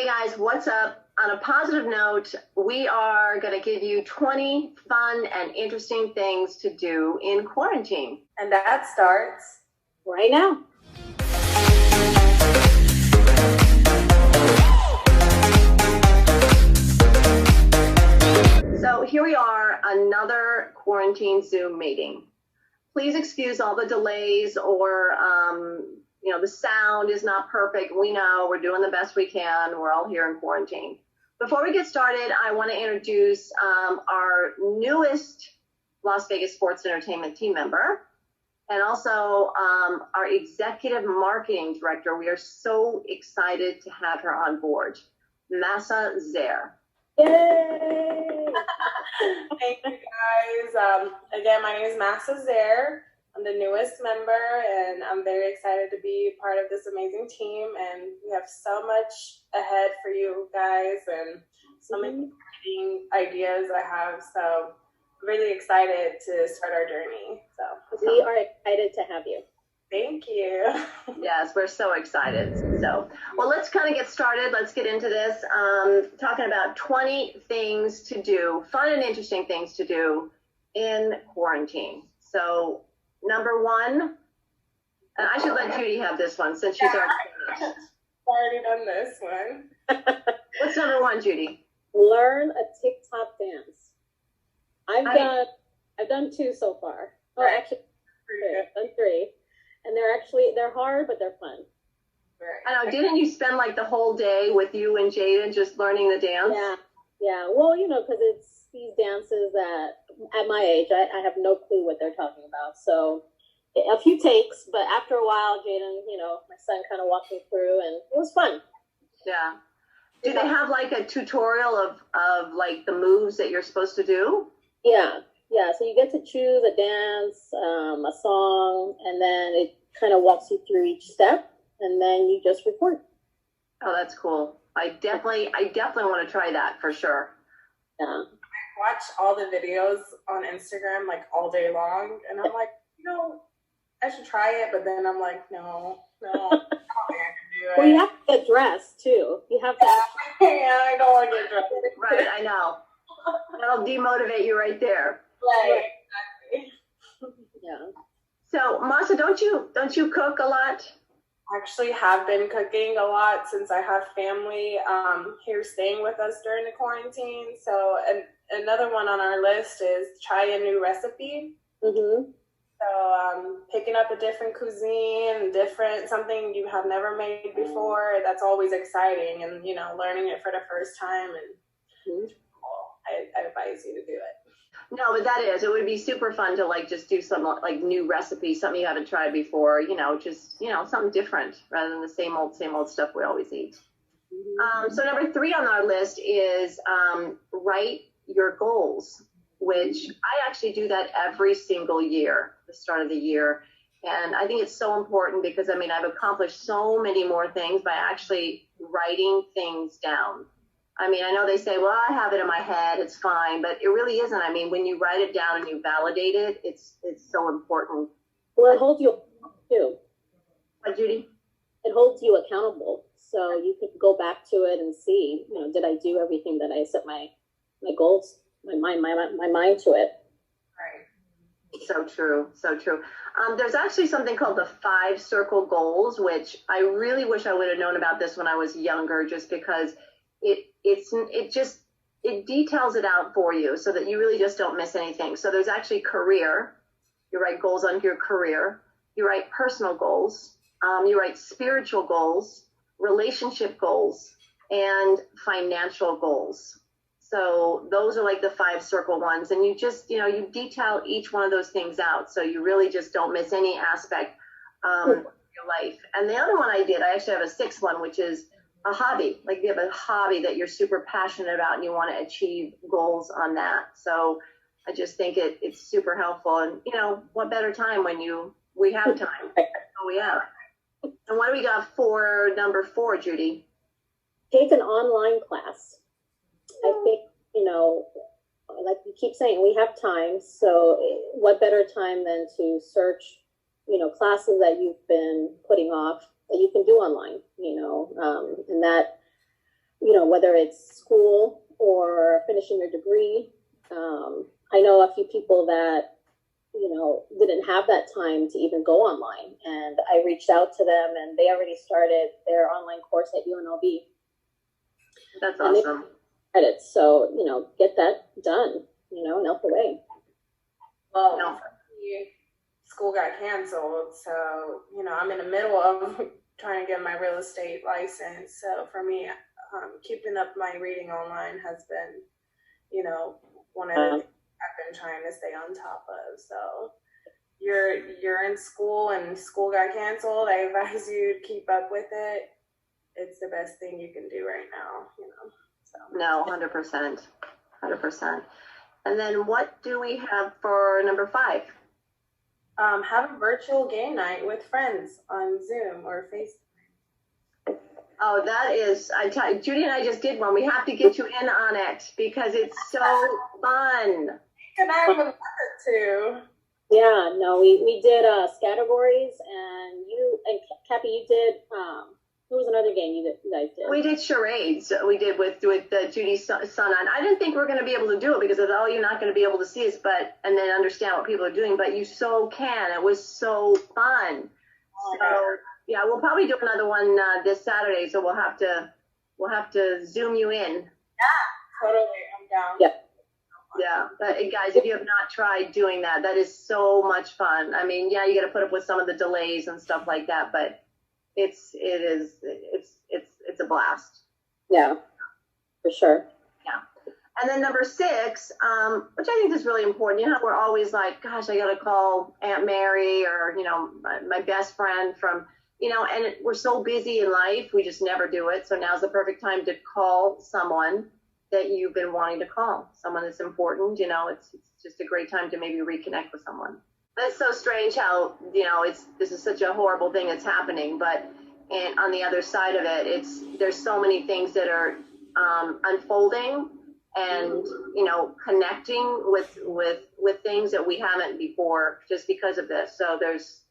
Hey guys, what's up? On a positive note, we are going to give you 20 fun and interesting things to do in quarantine. And that starts right now. So here we are, another quarantine Zoom meeting. Please excuse all the delays or, the sound is not perfect. We know we're doing the best we can. We're all here in quarantine. Before we get started, I want to introduce our newest Las Vegas Sports Entertainment team member and also our executive marketing director. We are so excited to have her on board, Mahsa Zair. Yay! Thank you guys. Again, my name is Mahsa Zair. I'm the newest member, and I'm very excited to be part of this amazing team. And we have so much ahead for you guys, and so many exciting ideas I have. So I'm really excited to start our journey. So we are excited to have you. Thank you. Yes, we're so excited. So, well, let's kind of get started. Let's get into this. Talking about 20 things to do, fun and interesting things to do in quarantine. So, number one, and I should let Judy have this one since she's already done this one. What's number one, Judy? Learn a TikTok dance. I've done two so far. Oh, right. Actually, I've done three. And they're hard, but they're fun. Right. I know. Didn't you spend like the whole day with you and Jaden just learning the dance? Yeah. Well, because it's these dances that at my age, I have no clue what they're talking about. So a few takes, but after a while, Jaden, my son kind of walked me through, and it was fun. Yeah. Do they have like a tutorial of like the moves that you're supposed to do? Yeah. So you get to choose a dance, a song, and then it kind of walks you through each step, and then you just record. Oh, that's cool. I definitely want to try that for sure. Yeah. I watch all the videos on Instagram like all day long, and I'm like, I should try it, but then I'm like, no, I don't think I can do it. Well, you have to get dressed too. You have to. I don't want to get dressed. Right, I know. That'll demotivate you right there. Right. Exactly. Yeah. So, Mahsa, don't you cook a lot? I actually have been cooking a lot since I have family here staying with us during the quarantine. So, another one on our list is try a new recipe. Mm-hmm. So, picking up a different cuisine, something you have never made before. That's always exciting, and learning it for the first time. And I advise you to do it. No, but it would be super fun to like just do some like new recipe, something you haven't tried before, just something different rather than the same old stuff we always eat. So number 3 on our list is write your goals, which I actually do that every single year, the start of the year. And I think it's so important because I've accomplished so many more things by actually writing things down. I know they say, well, I have it in my head, it's fine, but it really isn't. When you write it down and you validate it, it's so important. Well, it holds you too. What, Judy? It holds you accountable, so you can go back to it and see, did I do everything that I set my goals, my mind to it. Right. So true. There's actually something called the 5 circle goals, which I really wish I would have known about this when I was younger, just because it details it out for you so that you really just don't miss anything. So there's actually career. You write goals on your career. You write personal goals. You write spiritual goals, relationship goals, and financial goals. So those are like the 5 circle ones. And you just, you detail each one of those things out. So you really just don't miss any aspect of your life. And the other one I actually have a 6th one, which is a hobby. Like you have a hobby that you're super passionate about and you want to achieve goals on that. So I just think it's super helpful. And what better time when we have time. That's all we have. And what do we got for number 4, Judy? Take an online class. I think, like you keep saying, we have time. So what better time than to search, classes that you've been putting off that you can do online, and that whether it's school or finishing your degree. I know a few people that, didn't have that time to even go online. And I reached out to them and they already started their online course at UNLV. That's awesome. Credits. So, get that done, and out the way. Well, school got canceled. So, I'm in the middle of trying to get my real estate license. So for me, keeping up my reading online has been, one of the things I've been trying to stay on top of. So you're in school and school got canceled. I advise you to keep up with it. It's the best thing you can do right now, So. No, 100%. 100%. And then what do we have for number 5? Have a virtual game night with friends on Zoom or FaceTime. Oh, that is, Judy and I just did one. We have to get you in on it because it's so fun. And I would love it too. Yeah, no, we did Scattagories, and Cappy, you did, what was another game you guys did? We did Charades. We did with Judy's son on. I didn't think we were going to be able to do it because you're not going to be able to see us, and then understand what people are doing, but you so can. It was so fun. So, yeah, we'll probably do another one this Saturday, so we'll have to Zoom you in. Yeah, totally. I'm down. Yep. Yeah, but guys, if you have not tried doing that, that is so much fun. I mean, yeah, you got to put up with some of the delays and stuff like that, but it's a blast. Yeah, for sure. Yeah. And then number 6, which I think is really important. We're always like, gosh, I got to call Aunt Mary or, my best friend from, and we're so busy in life, we just never do it. So now's the perfect time to call someone that you've been wanting to call, someone that's important. It's just a great time to maybe reconnect with someone. But it's so strange how, this is such a horrible thing that's happening, but and on the other side of it, there's so many things that are unfolding and, connecting with things that we haven't before just because of this. So there's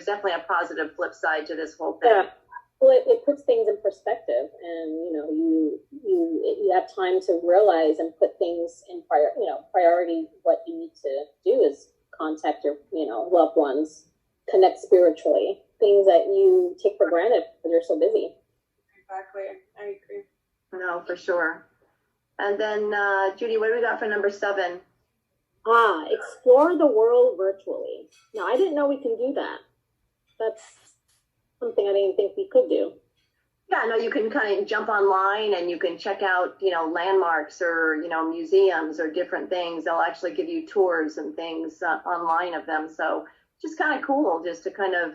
definitely a positive flip side to this whole thing. Yeah. Well, it puts things in perspective, and you have time to realize and put things in priority. What you need to do is contact your loved ones, connect spiritually, things that you take for granted because you're so busy. Exactly, I agree. No, for sure. And then Judy, what do we got for number 7? Explore the world virtually. Now, I didn't know we can do that. That's something I didn't think we could do. Yeah, no, you can kind of jump online and you can check out, landmarks or, museums or different things. They'll actually give you tours and things online of them. So just kind of cool just to kind of,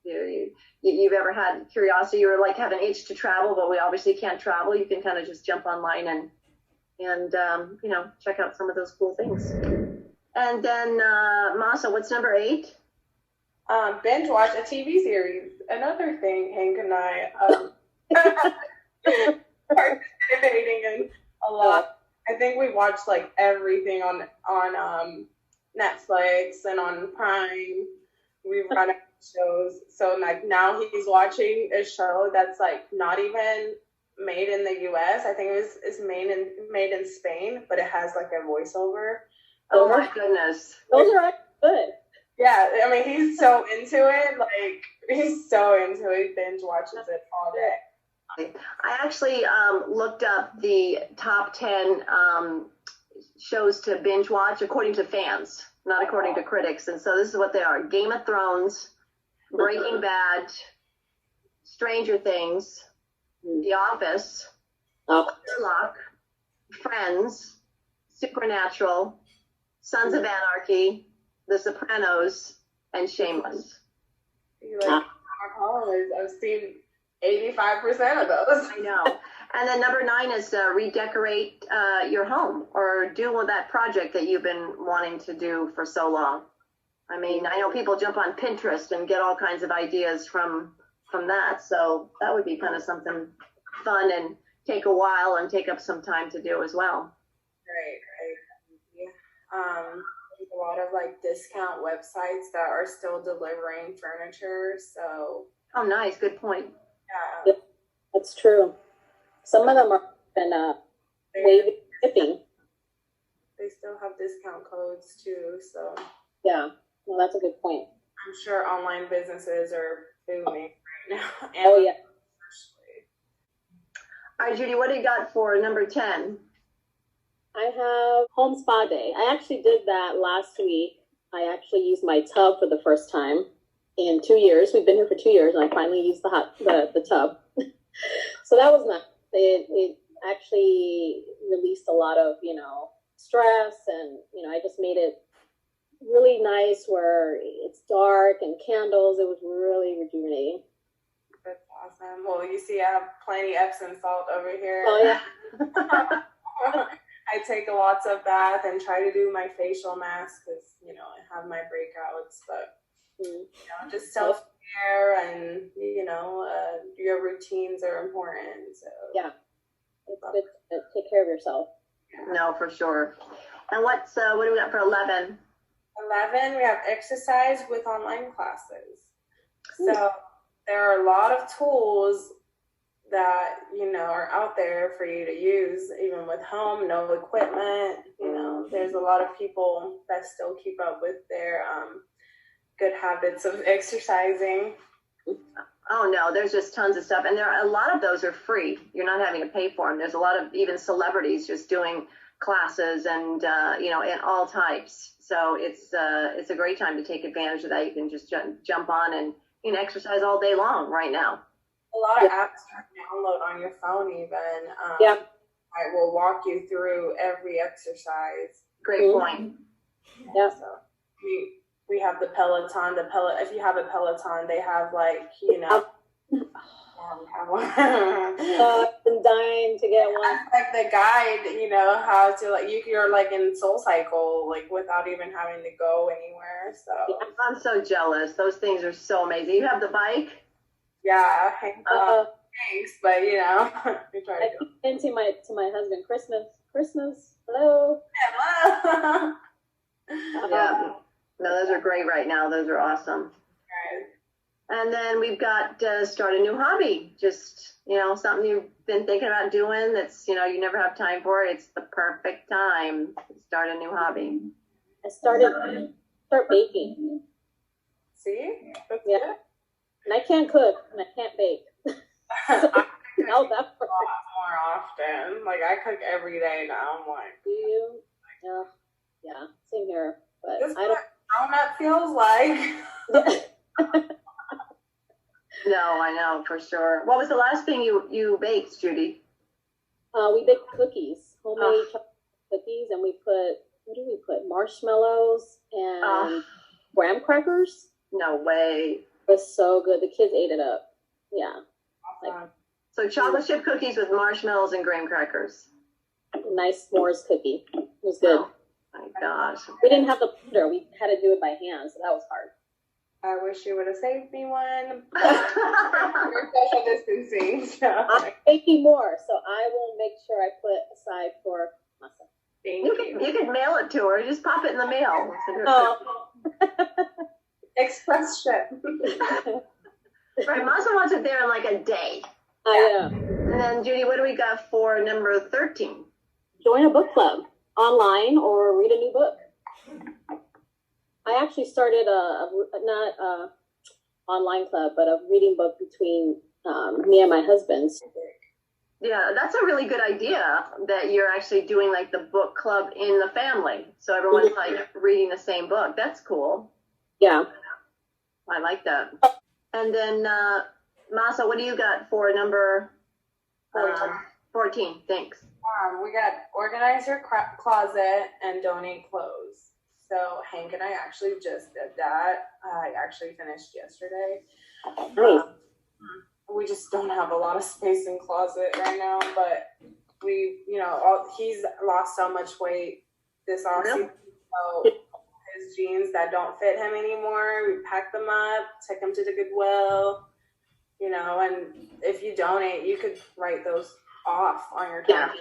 you've ever had curiosity or like have an itch to travel, but we obviously can't travel. You can kind of just jump online and check out some of those cool things. And then, Mahsa, what's number 8? Binge watch a TV series. Another thing Hank and I participating in a lot. I think we watched like everything on Netflix and on Prime. We've run out of shows. So like now he's watching a show that's like not even made in the US. I think it's made in Spain, but it has like a voiceover. Oh my goodness. Those are good. Yeah, I mean, he's so into it. Like, he's so into it. Binge watches it all day. I actually looked up the top 10 shows to binge watch according to fans, not according to critics. And so this is what they are: Game of Thrones, Breaking Bad, Stranger Things, The Office, Sherlock, Friends, Supernatural, Sons of Anarchy, The Sopranos, and Shameless. I've seen 85% of those. I know. And then number 9 is redecorate your home, or do that project that you've been wanting to do for so long. I mean, I know people jump on Pinterest and get all kinds of ideas from that. So that would be kind of something fun and take a while and take up some time to do as well. Right. There's a lot of like discount websites that are still delivering furniture. So. Oh, nice. Good point. Yeah. That's true. Some of them are been waiving shipping. They still have discount codes too, so Yeah, well, that's a good point. I'm sure online businesses are booming right now. Oh yeah. Especially. All right, Judy, what do you got for number 10? I have home spa day. I actually did that last week. I actually used my tub for the first time in 2 years. We've been here for 2 years, and I finally used the tub. So that was nice. It actually released a lot of, stress, and, I just made it really nice where it's dark and candles. It was really rejuvenating. That's awesome. Well, you see, I have plenty Epsom salt over here. Oh, yeah. I take lots of bath and try to do my facial mask because, I have my breakouts, but, just self-care and, your routines are important. So yeah, it's good to take care of yourself. No, for sure. And what do we got for 11? 11, we have exercise with online classes. So there are a lot of tools that, are out there for you to use, even with home, no equipment. There's a lot of people that still keep up with their good habits of exercising. Oh, no, there's just tons of stuff. And a lot of those are free. You're not having to pay for them. There's a lot of even celebrities just doing classes and, in all types. So it's a great time to take advantage of that. You can just jump on and exercise all day long right now. A lot of apps you can download on your phone even. I will walk you through every exercise. Great point. Yeah. So we have the Peloton. If you have a Peloton, they have we have one. I've been dying to get one. Like the guide, how to you're in Soul Cycle, without even having to go anywhere. So I'm so jealous. Those things are so amazing. You have the bike? Yeah, thanks, but we try I to keep saying to my husband, Christmas, hello. Yeah. No, those are great right now. Those are awesome. And then we've got start a new hobby. Just, something you've been thinking about doing that's, you never have time for. It's the perfect time to start a new hobby. I start baking. See? That's Yeah. good. And I can't cook and I can't bake. I cook No, that a lot more often. I cook every day now. I'm like, do you? Yeah, same here. But this is I what grown-up feels like. don't. No, I know for sure. What was the last thing you baked, Judy? We baked cookies, homemade chocolate cookies, and we put marshmallows and graham crackers. No way. It was so good. The kids ate it up. Yeah. So chocolate chip cookies with marshmallows and graham crackers. Nice s'mores cookie. It was good. Oh, my gosh. We didn't have the blender. We had to do it by hand, so that was hard. I wish you would have saved me one. We're social distancing. So. I'm baking more, so I will make sure I put aside for Mahsa. You can mail it to her. Just pop it in the mail. Oh. Express ship. Right, Mahsa wants it there in a day. I And then, Judy, what do we got for number 13? join a book club online or read a new book. I actually started not a online club, but a reading book between me and my husband. Yeah, that's a really good idea that you're actually doing the book club in the family. So everyone's reading the same book. That's cool. Yeah. I like that. And then, Mahsa, what do you got for number 14? Thanks. We got organize your closet and donate clothes. So Hank and I actually just did that. I actually finished yesterday. Nice. We just don't have a lot of space in closet right now, but he's lost so much weight this off-season. So his jeans that don't fit him anymore, we pack them up, take them to the Goodwill, and if you donate, you could write those off on your calendar.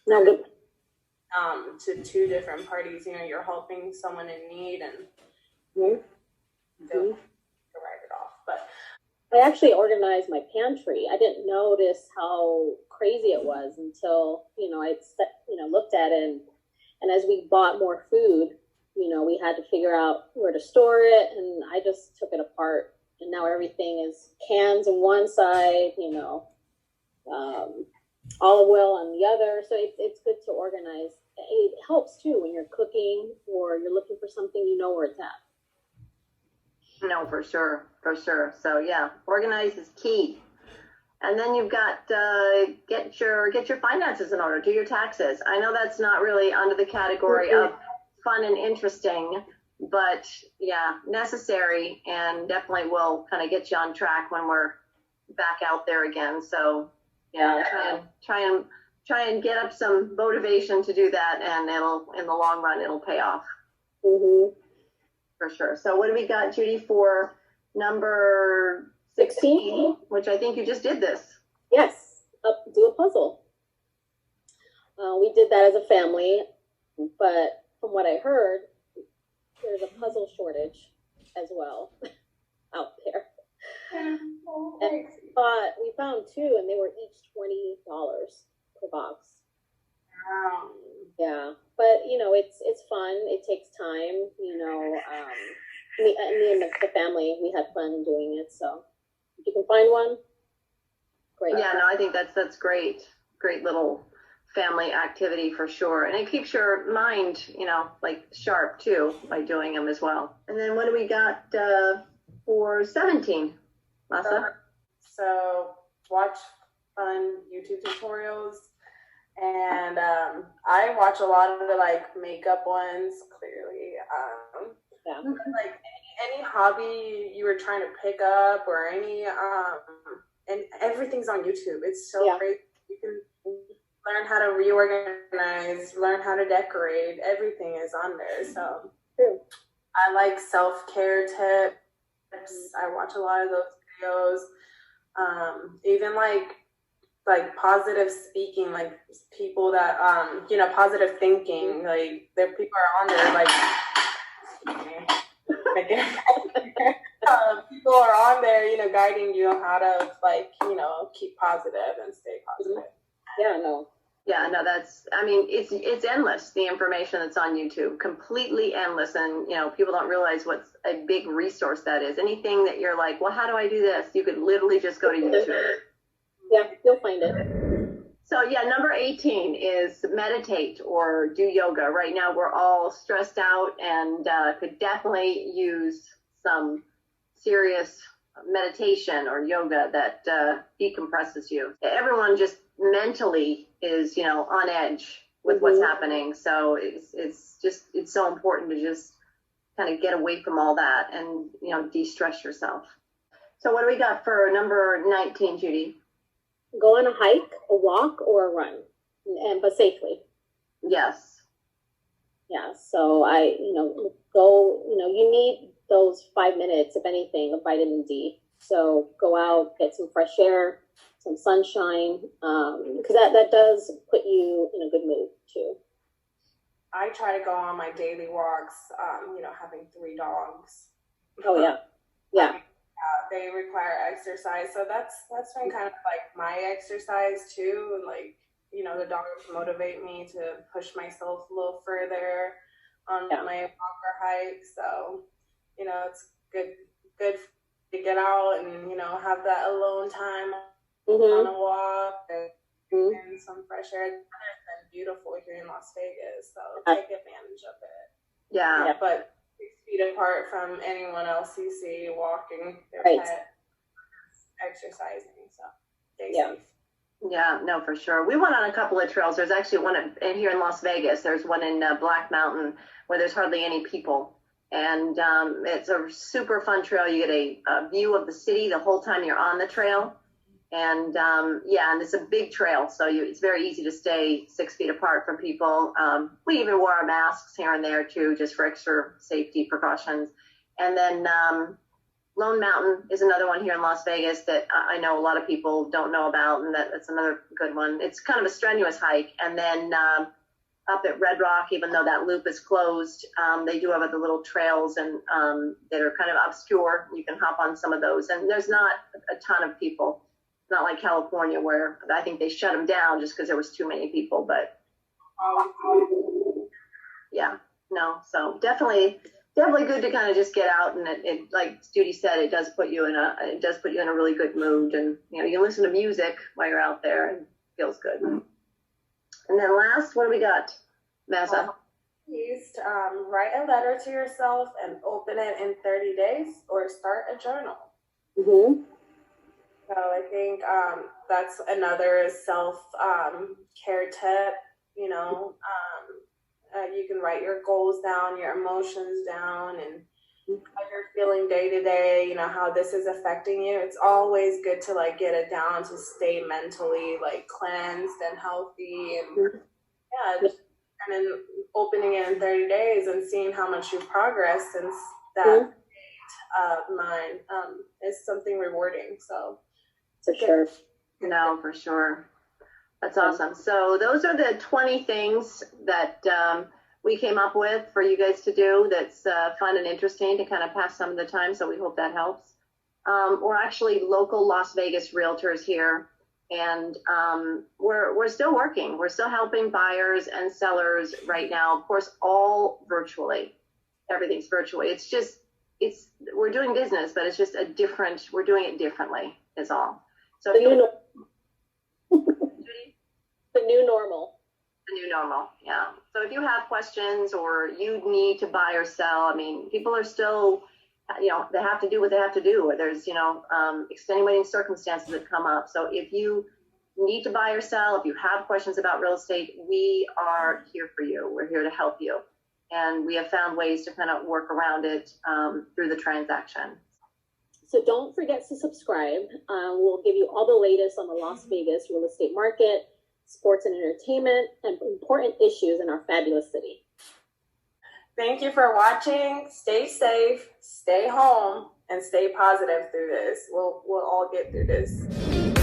No, good. To 2 different parties, you're helping someone in need and Mm-hmm. they'll write it off. But I actually organized my pantry. I didn't notice how crazy it was until, I looked at it, and as we bought more food, we had to figure out where to store it, and I just took it apart. And now everything is cans on one side, olive oil on the other. So it's good to organize. It helps too when you're cooking or you're looking for something, where it's at. No, for sure. So yeah, organize is key. And then you've got get your finances in order, do your taxes. I know that's not really under the category of fun and interesting, but yeah, necessary, and definitely will kind of get you on track when we're back out there again. So yeah, try and get up some motivation to do that, and in the long run it'll pay off. Mm-hmm. For sure. So what do we got, Judy, for number 16, which I think you just did this? Yes, do a puzzle. We did that as a family, but from what I heard, there's a puzzle shortage as well out there. And we found two, and they were each $20 per box. Wow. Yeah, but it's fun. It takes time. Me and the family, we had fun doing it. So if you can find one, great. Yeah, no, I think that's great. Great little family activity for sure, and it keeps your mind, sharp too by doing them as well. And then what do we got for 17, Mahsa? So watch fun YouTube tutorials. And I watch a lot of the makeup ones, clearly. Like any hobby you were trying to pick up, or any and everything's on YouTube. It's so great. You can learn how to reorganize, learn how to decorate. Everything is on there. So I like self-care tips. I watch a lot of those videos. Even like positive speaking, like people that positive thinking, like there people are on there people are on there, guiding you on how to keep positive and stay positive. It's endless, the information that's on YouTube, completely endless. And people don't realize what's a big resource that is. Anything that you're like, well, how do I do this? You could literally just go to YouTube. Yeah, you'll find it. So yeah, number 18 is meditate or do yoga. Right now we're all stressed out and could definitely use some serious meditation or yoga that decompresses you. Everyone just mentally is, on edge with what's happening. So it's so important to just kind of get away from all that and, de-stress yourself. So what do we got for number 19, Judy? Go on a hike, a walk, or a run, but safely. Yes. Yeah. So go. You need those 5 minutes, if anything, of vitamin D. So go out, get some fresh air, some sunshine, because that does put you in a good mood too. I try to go on my daily walks. Having 3 dogs. Oh yeah. Yeah. They require exercise, so that's been kind of like my exercise too. And the dogs motivate me to push myself a little further on my walk or hike. So it's good to get out and have that alone time on a walk and some fresh air. It's been beautiful here in Las Vegas, so take advantage of it. Yeah, but 6 feet apart from anyone else you see walking their pet, exercising. So stay safe. Yeah, no, for sure. We went on a couple of trails. There's actually one here in Las Vegas. There's one in Black Mountain where there's hardly any people. And it's a super fun trail. You get a view of the city the whole time you're on the trail. And and it's a big trail, so it's very easy to stay 6 feet apart from people. We even wore our masks here and there too, just for extra safety precautions. And then Lone Mountain is another one here in Las Vegas that I know a lot of people don't know about, and that's another good one. It's kind of a strenuous hike. And then up at Red Rock, even though that loop is closed. They do have the little trails and that are kind of obscure. You can hop on some of those, and there's not a ton of people. Not like California, where I think they shut them down just because there was too many people. But yeah, no. So definitely good to kind of just get out, and it like Judy said, it does put you in a really good mood, and you know, you listen to music while you're out there, and it feels good. And then last, what do we got, Mahsa? Please write a letter to yourself and open it in 30 days, or start a journal. Mm-hmm. So I think that's another self-care tip. You know, you can write your goals down, your emotions down, and how you're feeling day to day, you know, how this is affecting you. It's always good to like get it down to stay mentally like cleansed and healthy, and just and then opening it in 30 days and seeing how much you've progressed since that of mine is something rewarding. So for sure. No, for sure. That's awesome. So those are the 20 things that we came up with for you guys to do. That's fun and interesting to kind of pass some of the time. So we hope that helps. We're actually local Las Vegas realtors here, and we're still working. We're still helping buyers and sellers right now. Of course, all virtually. Everything's virtually. We're doing business, but it's just we're doing it differently is all. So the new normal. The new normal, yeah. So if you have questions or you need to buy or sell, I mean, people are still, you know, they have to do what they have to do. There's, you know, extenuating circumstances that come up. So if you need to buy or sell, if you have questions about real estate, we are here for you. We're here to help you. And we have found ways to kind of work around it through the transaction. So don't forget to subscribe. We'll give you all the latest on the Las Vegas real estate market, sports and entertainment, and important issues in our fabulous city. Thank you for watching. Stay safe, stay home, and stay positive through this. We'll all get through this.